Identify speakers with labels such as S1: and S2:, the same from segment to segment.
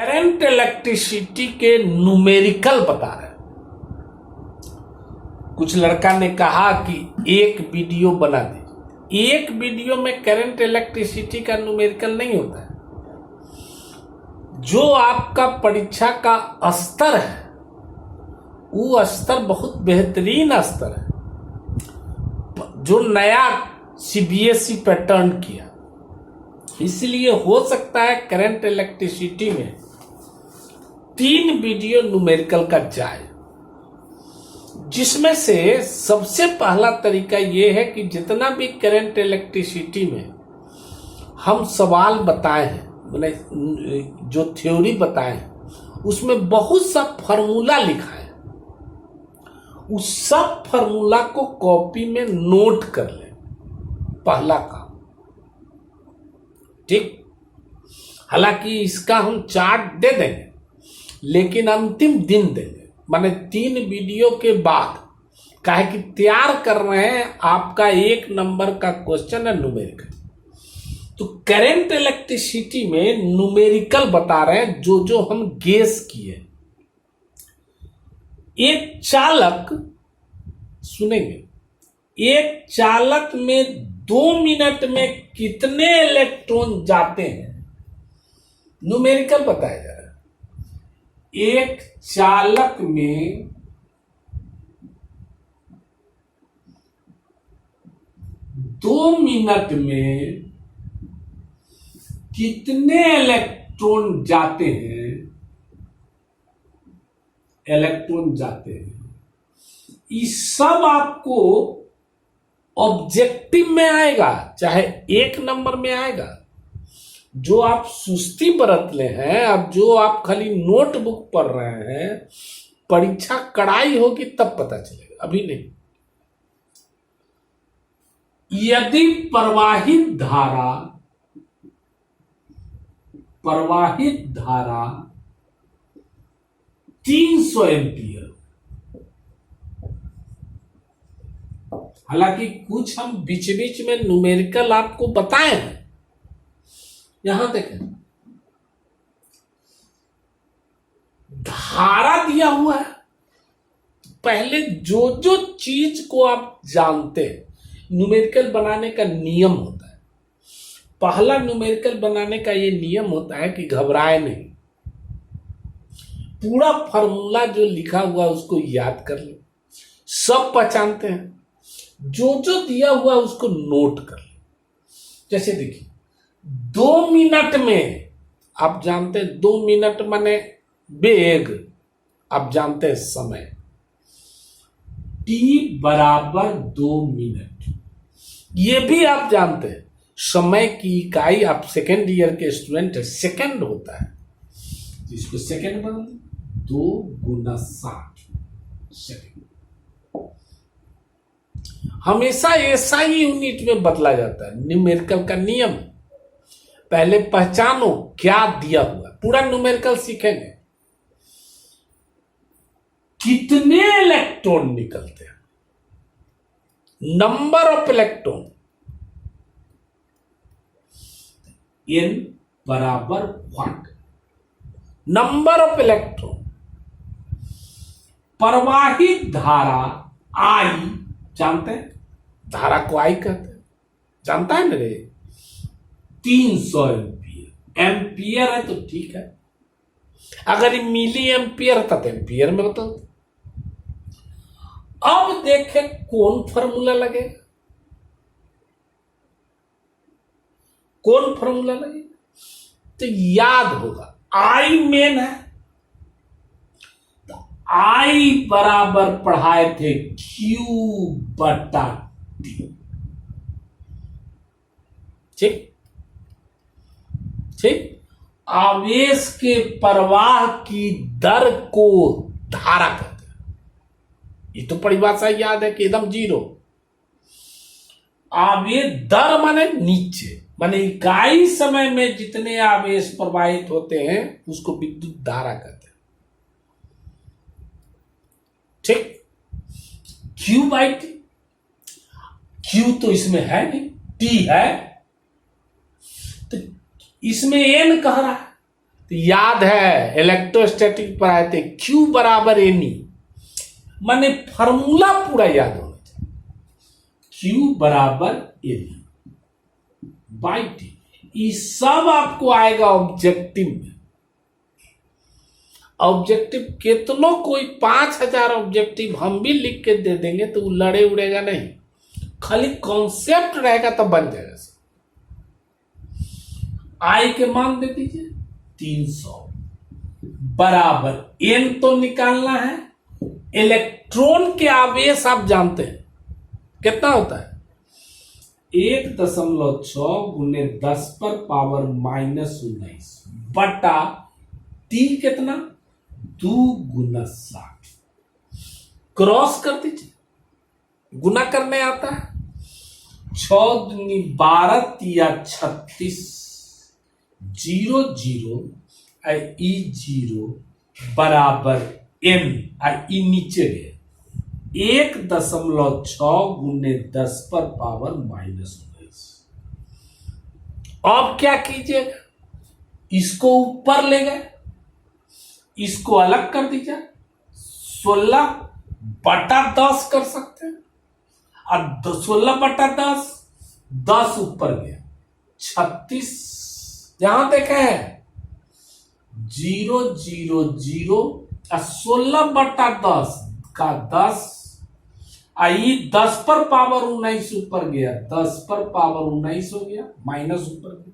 S1: Current electricity के numerical बता रहे हैं। कुछ लड़का ने कहा कि एक वीडियो बना दीजिए। एक वीडियो में करंट इलेक्ट्रिसिटी का न्यूमेरिकल नहीं होता है। जो आपका परीक्षा का स्तर है वो स्तर बहुत बेहतरीन स्तर है, जो नया सीबीएसई पैटर्न किया। इसलिए हो सकता है करंट इलेक्ट्रिसिटी में 3 वीडियो न्यूमेरिकल का जाए, जिसमें से सबसे पहला तरीका यह है कि जितना भी करंट इलेक्ट्रिसिटी में हम सवाल बताए हैं, मैंने जो थ्योरी बताए हैं, उसमें बहुत सा फॉर्मूला लिखा है। उस सब फॉर्मूला को कॉपी में नोट कर ले, पहला काम। ठीक, हालांकि इसका हम चार्ट दे देंगे, लेकिन अंतिम दिन देंगे, माने 3 वीडियो के बाद। काहे कि तैयार कर रहे हैं, आपका 1 नंबर का क्वेश्चन है न्यूमेरिकल। तो करंट इलेक्ट्रिसिटी में न्यूमेरिकल बता रहे हैं, जो जो हम गेस किए। एक चालक, सुनेंगे, एक चालक में 2 मिनट में कितने इलेक्ट्रॉन जाते हैं, न्यूमेरिकल बताया जा रहा है। एक चालक में 2 मिनट में कितने इलेक्ट्रॉन जाते हैं, इस सब आपको ऑब्जेक्टिव में आएगा, चाहे 1 नंबर में आएगा। जो आप सुस्ती बरत ले हैं, अब जो आप खाली नोटबुक पढ़ रहे हैं, परीक्षा कड़ाई होगी तब पता चलेगा, अभी नहीं। यदि प्रवाहित धारा 300 एम्पियर, हालांकि कुछ हम बीच बीच में न्यूमेरिकल आपको बताए हैं। यहां देखें, धारा दिया हुआ है। पहले जो जो चीज को आप जानते हैं, न्यूमेरिकल बनाने का नियम होता है। पहला न्यूमेरिकल बनाने का ये नियम होता है कि घबराए नहीं, पूरा फॉर्मूला जो लिखा हुआ उसको याद कर ले। सब पहचानते हैं, जो जो दिया हुआ उसको नोट कर ले। जैसे देखिए, 2 मिनट में आप जानते हैं, 2 मिनट माने वेग, आप जानते हैं समय, t बराबर 2 मिनट। ये भी आप जानते हैं, समय की इकाई, आप सेकेंड ईयर के स्टूडेंट है, सेकेंड होता है, जिसको सेकेंड बना 2 × 60 सेकेंड। हमेशा एसआई यूनिट में बदला जाता है। न्यूमेरिकल का नियम, पहले पहचानो क्या दिया हुआ, पूरा न्यूमेरिकल सीखेंगे। कितने इलेक्ट्रॉन निकलते हैं, नंबर ऑफ इलेक्ट्रॉन, n बराबर 1, नंबर ऑफ इलेक्ट्रॉन। प्रवाहित धारा I, जानते हैं, धारा को I कहते हैं, जानता है मेरे, 300 एम्पियर। एम्पियर है तो ठीक है, अगर ये मिली एम्पियर था तो एम्पियर में बदलते। अब देखें कौन फॉर्मूला लगेगा, कौन फॉर्मूला लगेगा, तो याद होगा I मेन है। तो I बराबर पढ़ाए थे Q/T। ठीक ठीक, आवेश के प्रवाह की दर को धारा कहते हैं। ये तो परिभाषा याद है कि एकदम 0। आवेश दर माने नीचे, माने इकाई समय में जितने आवेश प्रवाहित होते हैं उसको विद्युत धारा कहते हैं। ठीक, Q/T, Q तो इसमें है नहीं, T है, तो इसमें n कह रहा है, तो याद है इलेक्ट्रोस्टैटिक पर आए थे, Q बराबर एनी, माने फॉर्मूला पूरा याद होना चाहिए, Q बराबर एनी बाई टी। ये सब आपको आएगा ऑब्जेक्टिव में। ऑब्जेक्टिव कितनों कोई 5000 ऑब्जेक्टिव हम भी लिख के दे देंगे तो वो लड़े उड़ेगा नहीं, खाली कॉन्सेप्ट रहेगा तो बन जाएगा। आई के मान दे दीजिए 300 बराबर एन तो निकालना है, इलेक्ट्रॉन के आवेश आप जानते हैं कितना होता है, 1.6 गुने 10 पर पावर -19 बटा टी कितना 2 गुना 60। क्रॉस कर दीजिए, गुना करने आता है, 6 दूनी 12 तिया 36, 0 0 ई 0 बराबर एन ई नीचे गए 1.6 गुने 10 पर पावर -19। अब क्या कीजिएगा, इसको ऊपर ले गए, इसको अलग कर दीजिए, 16 बटा 10 कर सकते हैं, और 16 बटा 10 10 ऊपर गया 36, यहां देखे हैं 0 0 0 और 16 बटा 10 का 10 आई 10 पर पावर 19 ऊपर गया, 10 पर पावर 19 हो गया, माइनस ऊपर गया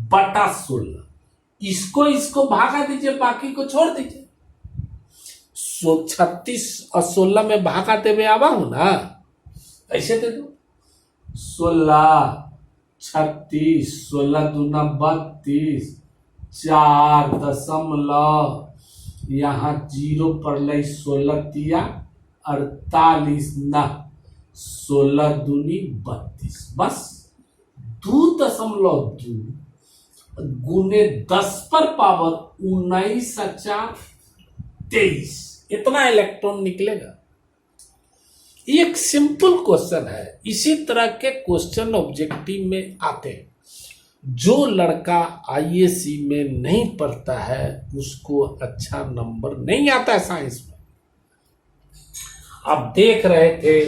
S1: बटा 16, इसको भागा दीजिए, बाकी को छोड़ दीजिए। 36 और 16 में भागा देवे आवा हूं ना, ऐसे दे दो 16 36, 16 दूना 32, 4 दशमलव यहाँ 0 पर ले, 16 तिया 48 न 16 दूनी 32, बस 2.2 गुने 10 पर पावर 19 4 23, इतना इलेक्ट्रॉन निकलेगा। एक सिंपल क्वेश्चन है, इसी तरह के क्वेश्चन ऑब्जेक्टिव में आते हैं। जो लड़का आईएससी में नहीं पढ़ता है उसको अच्छा नंबर नहीं आता है साइंस में। आप देख रहे थे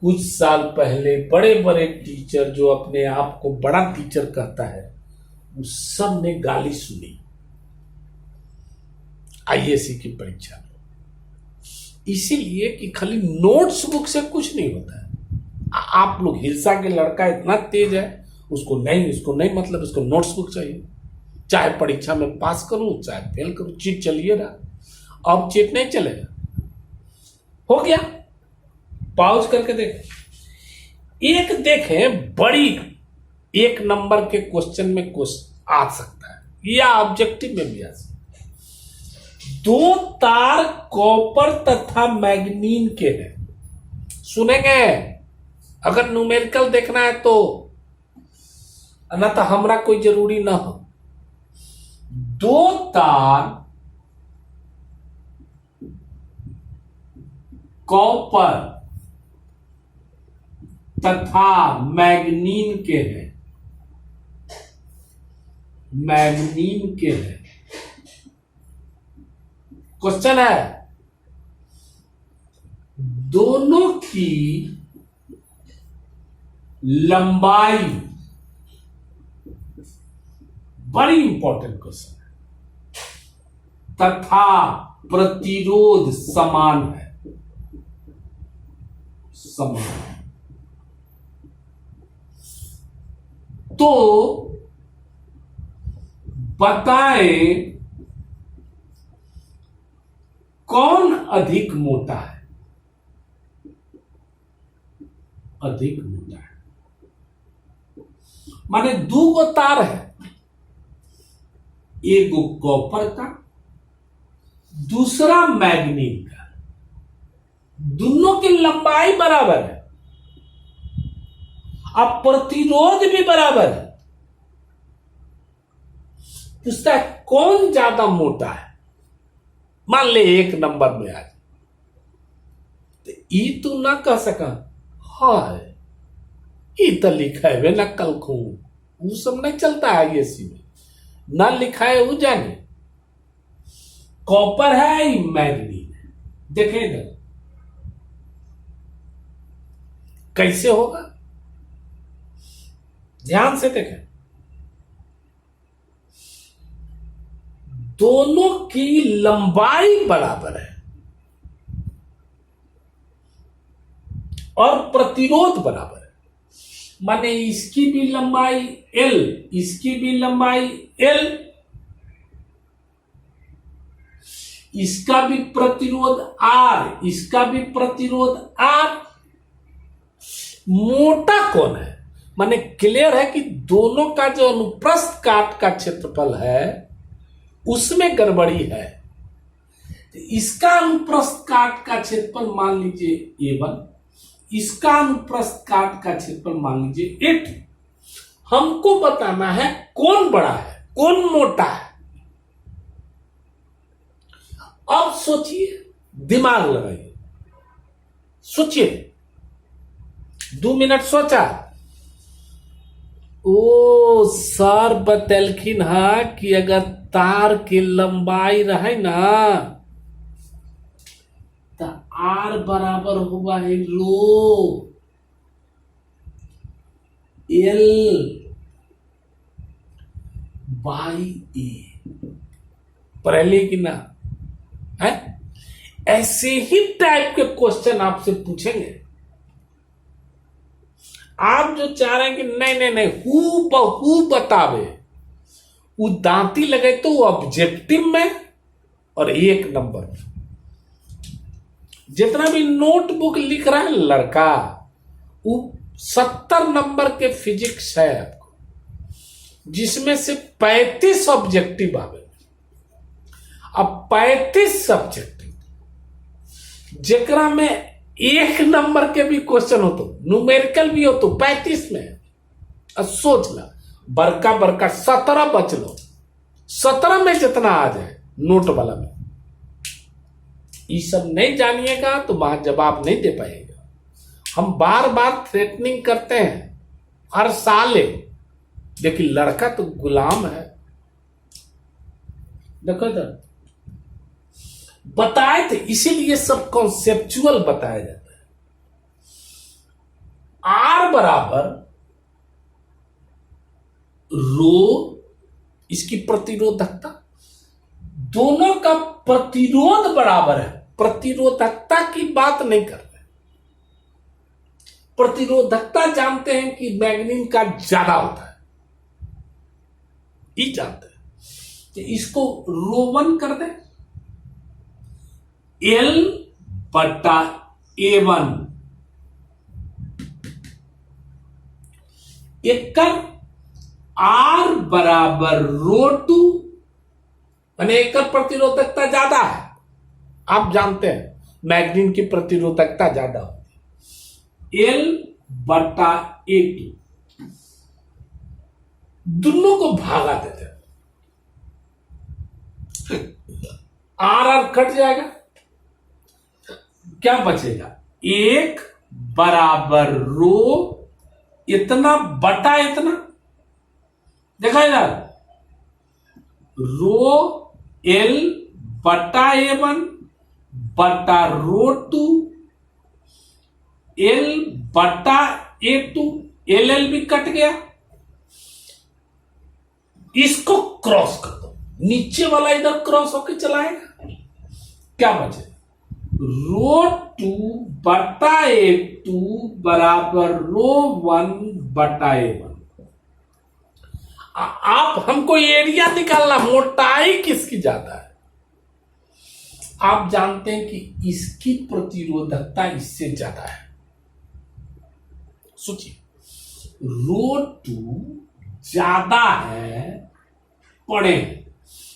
S1: कुछ साल पहले बड़े बड़े टीचर जो अपने आप को बड़ा टीचर कहता है, उस सब ने गाली सुनी आईएससी की परीक्षा में, इसीलिए कि खाली नोट्स बुक से कुछ नहीं होता है। आप लोग हिलसा के लड़का इतना तेज है, उसको नहीं मतलब उसको नोट्स बुक चाहिए, चाहे परीक्षा में पास करूं चाहे फेल करूं, चीट चलिए रहा। अब चीट नहीं चलेगा, हो गया, पॉज करके देखें। एक देखें बड़ी 1 नंबर के क्वेश्चन में आ सकता है या ऑब्जेक्टिव में भी आ सकता है। 2 तार कॉपर तथा मैग्नीन के हैं, सुनेंगे अगर न्यूमेरिकल देखना है तो, ना तो हमरा कोई जरूरी ना हो। 2 तार कॉपर तथा मैग्नीन के हैं, मैग्नीन के हैं। क्वेश्चन है दोनों की लंबाई, बड़ी इंपॉर्टेंट क्वेश्चन है, तथा प्रतिरोध समान है, समान। तो बताएं कौन अधिक मोटा है, अधिक मोटा है। माने 2 गो तार है, एक कॉपर का दूसरा मैग्नीन का, दोनों की लंबाई बराबर है, अब प्रतिरोध भी बराबर है। पूछता है कौन ज्यादा मोटा है, मान ले 1 नंबर में आ जाए तो ई तू ना कह सका, हाय ई तो लिखा है ना कल खू, वो सब नहीं चलता है आईएससी में, ना लिखा है वो जाने, कॉपर है या मैग्नीज है? देखें इधर कैसे होगा, ध्यान से देखें। दोनों की लंबाई बराबर है और प्रतिरोध बराबर है, माने इसकी भी लंबाई L, इसकी भी लंबाई L, इसका भी प्रतिरोध R, इसका भी प्रतिरोध R। मोटा कौन है? माने क्लियर है कि दोनों का जो अनुप्रस्थ काट का क्षेत्रफल है उसमें गड़बड़ी है। इसका अनुप्रस्थ काट का क्षेत्रफल मान लीजिए A1, इसका अनुप्रस्थ काट का क्षेत्रफल मान लीजिए A2। हमको बताना है कौन बड़ा है कौन मोटा है। अब सोचिए, दिमाग लगाइए, सोचिए। 2 मिनट सोचा। ओ सर बतलखिन है कि अगर तार की लंबाई रहे ना तो R बराबर हुआ है रो L बाई A। पहले की ना है, ऐसे ही टाइप के क्वेश्चन आपसे पूछेंगे। आप जो चाह रहे हैं कि नहीं नहीं नहीं हु बहू बतावे, वो दांती लगे तो वो ऑब्जेक्टिव में और 1 नंबर में। जितना भी नोटबुक लिख रहा है लड़का, वो 70 नंबर के फिजिक्स है आपको, जिसमें से 35 ऑब्जेक्टिव आवे। अब 35 सब्जेक्टिव जेकरा में 1 नंबर के भी क्वेश्चन हो तो न्यूमेरिकल भी हो तो 35 में। अब सोच ला, बड़का बड़का 17 बच लो, 17 में जितना आ जाए नोट वाला में, ये सब नहीं जानिएगा तो वहां जवाब नहीं दे पाएगा। हम बार बार थ्रेटनिंग करते हैं हर साल, लेकिन लड़का तो गुलाम है। देखो तो बताए थे, इसीलिए सब कॉन्सेप्चुअल बताया जाता है। R बराबर रो, इसकी प्रतिरोधकता, दोनों का प्रतिरोध बराबर है। प्रतिरोधकता की बात नहीं कर रहे, प्रतिरोधकता जानते हैं कि मैग्नीन का ज्यादा होता है, ये जानते हैं। तो इसको रो1 कर दे, L बटा A1 एक कर R बराबर रो2, यानी एक प्रतिरोधकता ज्यादा है। आप जानते हैं मैग्नीन की प्रतिरोधकता ज्यादा होती है। L बटा A2, दोनों को भागा देते हैं, R कट जाएगा, क्या बचेगा? 1 बराबर रो इतना बटा इतना, देखा यार, रो L बटा A1 बटा रो2 L बटा A2, LL भी कट गया। इसको क्रॉस कर दो, नीचे वाला इधर क्रॉस होकर चलाएगा, क्या बचे? रो2 बटा A2 बराबर रो1 बटा A1। आप हमको एरिया निकालना, मोटाई किसकी ज्यादा है। आप जानते हैं कि इसकी प्रतिरोधकता इससे ज्यादा है। सोचिए, रो2 ज्यादा है पढ़े,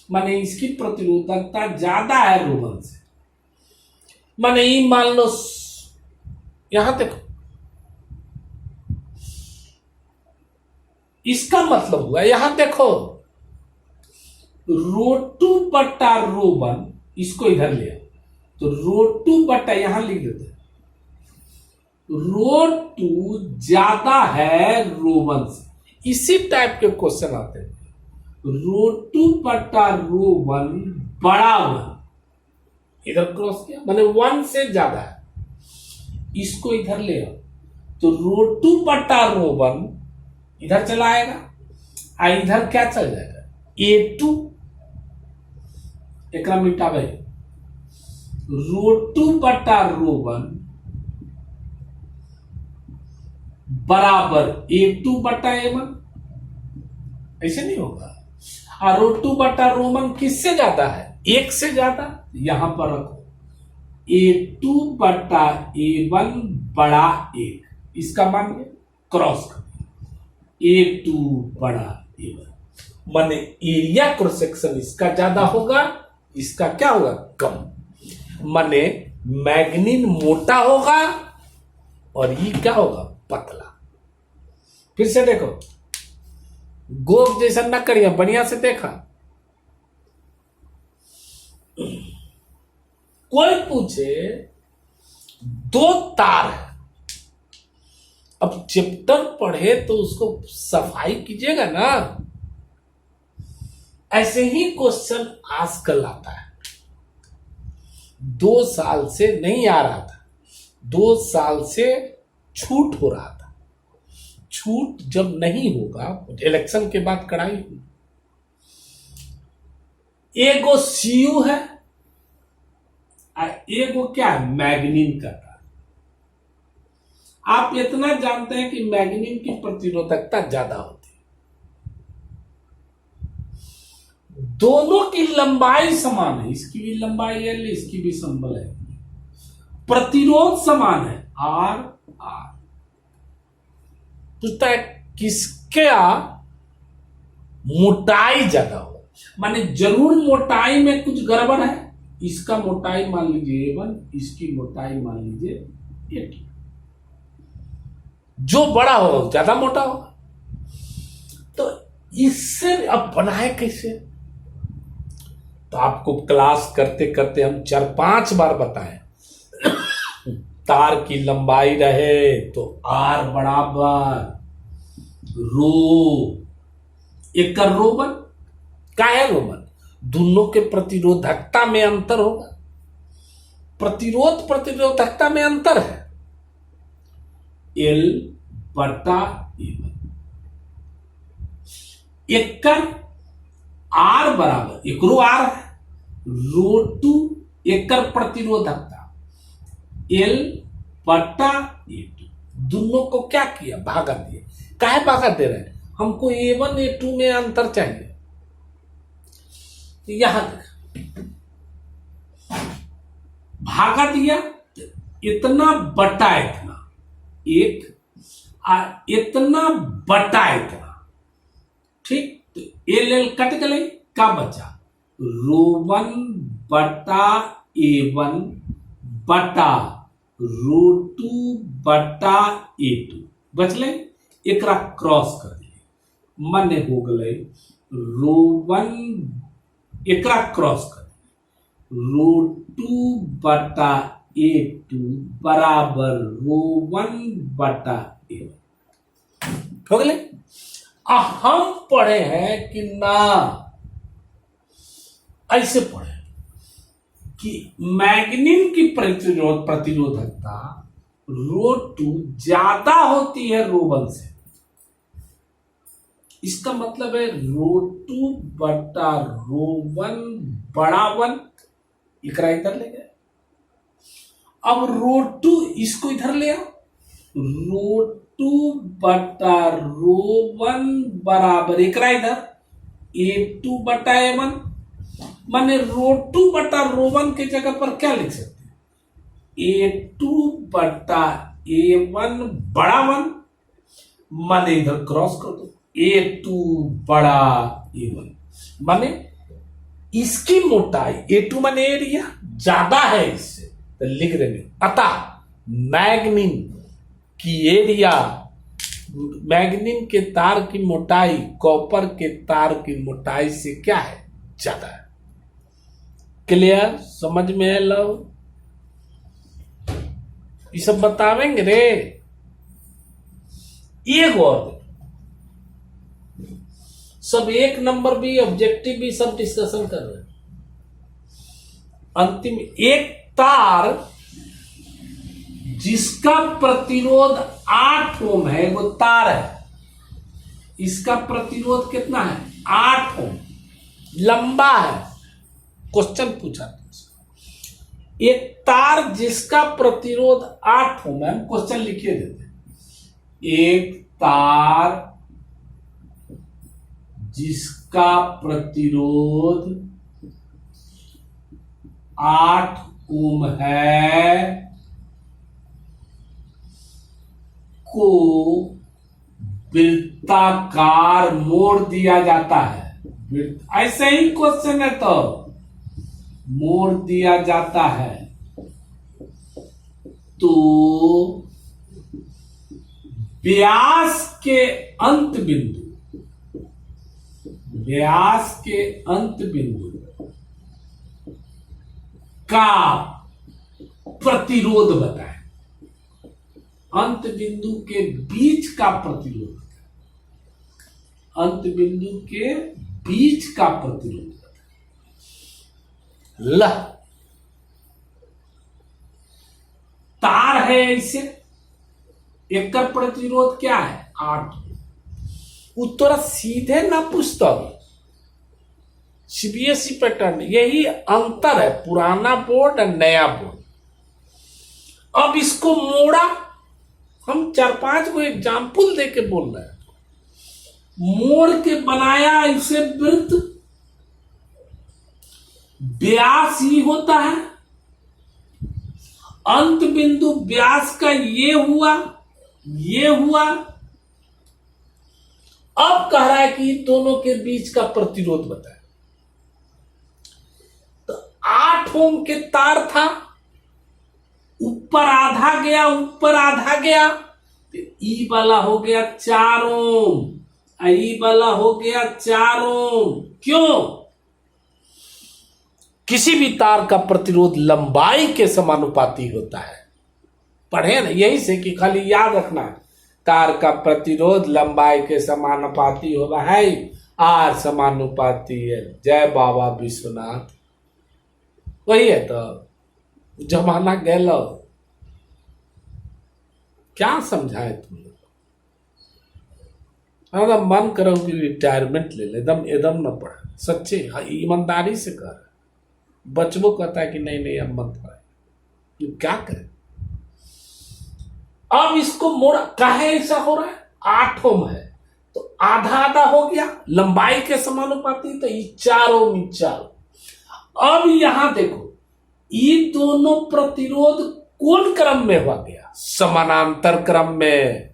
S1: माने इसकी प्रतिरोधकता ज्यादा है रो1 से। माने ये मान लो, यहां देखो, इसका मतलब हुआ, यहां देखो, रो2 बटा रो1, इसको इधर ले आओ तो रो2 बटा यहां लिख देते, रो2 ज्यादा है रो1 से। इसी टाइप के क्वेश्चन आते हैं। रो2 बटा रो1 बड़ा 1, इधर क्रॉस किया माने 1 से ज्यादा है, इसको इधर ले आओ तो रो 2 बटा रो 1 इधर चला आएगा, इधर क्या चल जाएगा A2, एक मिटावे रो 2 बटा रो 1 बराबर A2 बटा A1, ऐसे नहीं होगा। और रो 2 बटा रो 1 किससे ज्यादा है, 1 से ज्यादा, यहां पर रखो A2 बटा A1 बड़ा 1, इसका मान क्रॉस कर A2 बड़ा A1, माने एरिया क्रॉस सेक्शन इसका ज्यादा होगा, इसका क्या होगा कम, माने मैग्नीन मोटा होगा और ये क्या होगा पतला। फिर से देखो, गोप जैसा न करिए, बढ़िया से देखा। कोई पूछे 2 तार है, अब चैप्टर पढ़े तो उसको सफाई कीजिएगा ना, ऐसे ही क्वेश्चन आजकल आता है। 2 साल से नहीं आ रहा था, 2 साल से छूट हो रहा था। छूट जब नहीं होगा, इलेक्शन के बाद कड़ाई होगी। एगो सीयू है, एगो क्या है मैग्नीन का तार। आप इतना जानते हैं कि मैग्नीन की प्रतिरोधकता ज्यादा होती है, दोनों की लंबाई समान है, इसकी भी लंबाई L, इसकी भी संबल है, प्रतिरोध समान है R। पूछता है किसका मोटाई ज्यादा हो, माने जरूर मोटाई में कुछ गड़बड़ है, इसका मोटाई मान लीजिए A1, इसकी मोटाई मान लीजिए A2, जो बड़ा होगा ज्यादा मोटा होगा। तो इससे अब बनाए कैसे, तो आपको क्लास करते करते हम 4-5 बार बताएं। तार की लंबाई रहे तो R बराबर रो, एक का रो 1 क्या है, रो 1 दोनों के प्रतिरोधकता में अंतर होगा, प्रतिरोधकता में अंतर है, L बटा A1, एक का R बराबर एक रो R है, रो 2 एक का प्रतिरोधकता L बटा A2, दोनों को क्या किया भागा दिए। काहे भागा दे रहे हैं, हमको A1 A2 में अंतर चाहिए। यहां भागा दिया, इतना बटा इतना, एक इतना बटा इतना, ठीक। तो L कट गए, क्या बचा रो 1 बटा A1 बटा रो 2 बटा A2 बचले, एक क्रॉस कर दिए, माने हो गए रो 1 एक क्रॉस कर दिए, रो 2 बटा A2 बराबर रो 1 बटा A1 हो गए। हम पढ़े हैं कि ना ऐसे पढ़े कि मैग्नीन की प्रतिरोधकता रो 2 ज्यादा होती है रो 1 से, इसका मतलब है रो 2 बटा रो 1 बड़ा 1, इकरा इधर ले गए। अब रो 2 इसको इधर ले आओ, रो 2 बटा रो 1 बराबर इकरा इधर A2 बटा A1, माने रो 2 बटा रो 1 के जगह पर क्या लिख सकते हैं, A2 बटा A1 बड़ा 1, माने इधर क्रॉस कर दो A2 बड़ा A1, माने इसकी मोटाई A2 माने एरिया ज्यादा है इससे, तो लिख देंगे अतः मैग्नीन की एरिया, मैग्नीन के तार की मोटाई कॉपर के तार की मोटाई से क्या है ज्यादा है। क्लियर, समझ में है लो, ये सब बतावेंगे रे। एक और सब 1 नंबर भी ऑब्जेक्टिव भी सब डिस्कशन कर रहे हैं। अंतिम एक तार जिसका प्रतिरोध 8 ओम है, वो तार है, इसका प्रतिरोध कितना है 8 ओम, लंबा है। क्वेश्चन पूछा था एक तार जिसका प्रतिरोध 8 ओम है, हम क्वेश्चन लिखिए देते हैं। एक तार जिसका प्रतिरोध 8 ओम है को वृत्ताकार मोड़ दिया जाता है। ऐसे ही क्वेश्चन है तो मोड़ दिया जाता है तो व्यास के अंत बिंदु का प्रतिरोध बताएं। अंत बिंदु के बीच का प्रतिरोध, अंत बिंदु के बीच का प्रतिरोध ल तार है ऐसे, एक का प्रतिरोध क्या है 8। उत्तर सीधे ना पुस्तक, सीबीएसई पैटर्न, यही अंतर है पुराना बोर्ड और नया बोर्ड। अब इसको मोड़ा, हम 4-5 को एग्जाम्पल देके बोल रहे हैं, मोड़ के बनाया इसे वृत्त, व्यास ही होता है, अंत बिंदु व्यास का ये हुआ। अब कह रहा है कि दोनों के बीच का प्रतिरोध बताए। तो 8 ओम के तार था, ऊपर आधा गया तो ई वाला हो गया 4 ओम, ई वाला हो गया 4 ओम। क्यों? किसी भी तार का प्रतिरोध लंबाई के समानुपाती होता है। पढ़े ना, यही से कि खाली याद रखना है, तार का प्रतिरोध लंबाई के समानुपाती होगा है, आर समानुपाती है। जय बाबा विश्वनाथ, वही है तो जमाना गैलो। क्या समझाए तुम लोग? एकदम मन करो कि रिटायरमेंट ले ले, एकदम न पढ़े, सच्चे ईमानदारी से कर। बचबो कहता है कि नहीं अब मत पढ़े, तू क्या करे? अब इसको मोड़ा, काहे ऐसा हो रहा है? 8 ओम है तो आधा हो गया, लंबाई के समानुपाती, तो ये 4 ओम। अब यहां देखो, ये दोनों प्रतिरोध कौन क्रम में हो गया? समानांतर क्रम में।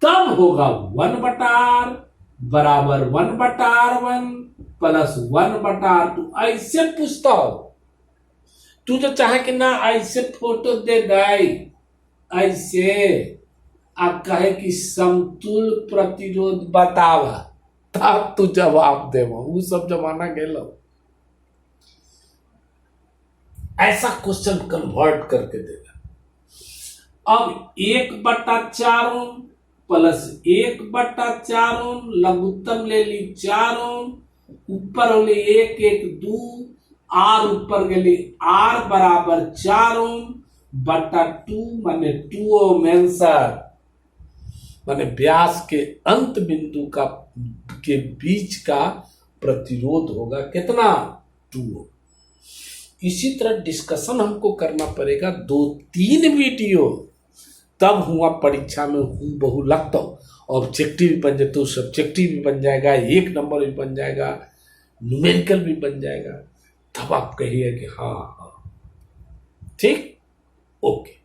S1: तब होगा 1/r बराबर 1/r1 प्लस 1/r2। ऐसे पूछता हो तू, जो चाहे कि ना ऐसे फोटो दे गई, ऐसे आप कहे कि समतुल प्रतिरोध बतावा, तब तू जवाब देवो। वो सब जमाना गेलो। ऐसा क्वेश्चन कन्वर्ट करके देगा। अब 1/4 ओम प्लस 1/4 ओम, लघुत्तम ले ली 4 ओम, ऊपर होले 1 1 2, आर ऊपर गेली आर बराबर 4 ओम बटा 2 माने 2 ओम। आंसर माने व्यास के अंत बिंदु का के बीच का प्रतिरोध होगा कितना? 2 ओम। इसी तरह डिस्कशन हमको करना पड़ेगा 2-3 वीडियो, तब हुआ परीक्षा में हूबहू लगता। ऑब्जेक्टिव भी बन जाए, सब्जेक्टिव भी बन जाएगा, 1 नंबर भी बन जाएगा, न्यूमेरिकल भी बन जाएगा। तब आप कहिए कि हाँ ठीक, ओके।